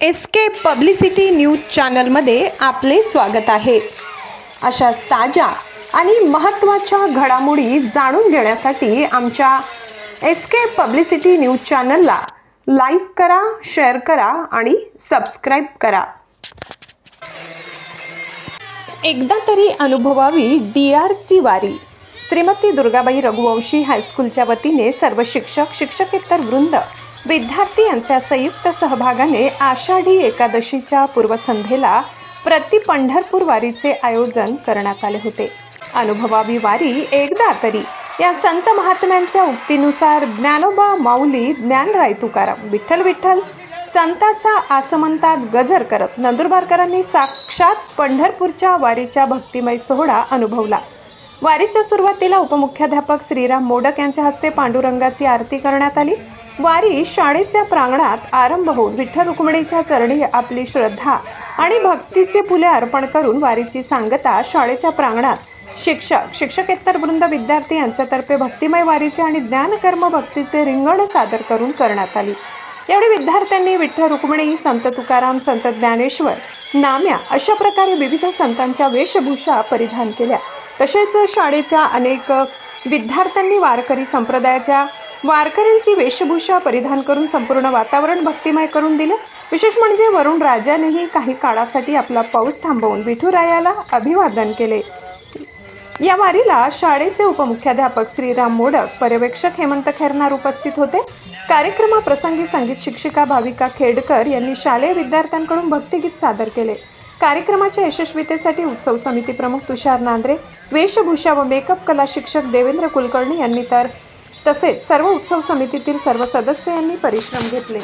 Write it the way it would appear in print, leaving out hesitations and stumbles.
SK publicity news चॅनलमध्ये आपले स्वागत आहे। अशा ताज्या आणि महत्त्वाच्या घडामोडी जाणून घेण्यासाठी आमच्या एसके पब्लिसिटी न्यूज चॅनलला लाईक करा, शेअर करा आणि सबस्क्राइब करा। एकदा तरी अनुभवावी डीआरची वारी। श्रीमती दुर्गाबाई रघुवंशी हायस्कूलच्या वतीने सर्व शिक्षक, शिक्षकेतर वृंद, विद्यार्थी यांच्या संयुक्त सहभागाने आषाढी एकादशीच्या पूर्वसंध्येला प्रति पंढरपूर वारीचे आयोजन करण्यात आले होते। अनुभवावी वारी एकदा तरी या संत महात्म्यांच्या उक्तीनुसार ज्ञानोबा माऊली, ज्ञानराय तुकाराम, विठ्ठल विठ्ठल संताचा आसमंतात गजर करत नंदुरबारकरांनी साक्षात पंढरपूरच्या वारीच्या भक्तिमय सोहळा अनुभवला। वारीच्या सुरुवातीला उपमुख्याध्यापक श्रीराम मोडक यांच्या हस्ते पांडुरंगाची आरती करण्यात आली। वारी शाळेच्या प्रांगणात आरंभ होऊन विठ्ठल रुक्मिणीच्या चरणी आपली श्रद्धा आणि भक्तीचे फुले अर्पण करून वारीची सांगता शाळेच्या प्रांगणात शिक्षक, शिक्षकेतर वृंद, विद्यार्थी यांच्यातर्फे भक्तिमय वारीचे आणि ज्ञानकर्म भक्तीचे रिंगण सादर करून करण्यात आली। यावेळी विद्यार्थ्यांनी विठ्ठल रुक्मिणी, संत तुकाराम, संत ज्ञानेश्वर, नाम्या अशा प्रकारे विविध संतांच्या वेशभूषा परिधान केल्या। तसेच शाळेच्या अनेक विद्यार्थ्यांनी वारकरी संप्रदायाच्या वारकऱ्यांची वेशभूषा परिधान करून संपूर्ण वातावरण भक्तिमय करून दिले। विशेष म्हणजे वरुण राजानेही काही काळासाठी आपला पाऊस थांबवून विठुरायाला अभिवादन केले। या वारीला शाळेचे उपमुख्याध्यापक श्रीराम मोडक, पर्यवेक्षक हेमंत खैरनार उपस्थित होते। कार्यक्रमाप्रसंगी संगीत शिक्षिका भाविका खेडकर यांनी शालेय विद्यार्थ्यांकडून भक्तिगीत सादर केले। कार्यक्रमाच्या यशस्वीतेसाठी उत्सव समिती प्रमुख तुषार नांद्रे, वेशभूषा व मेकअप कला शिक्षक देवेंद्र कुलकर्णी यांनी तसेच सर्व उत्सव समितीतील सर्व सदस्य यांनी परिश्रम घेतले।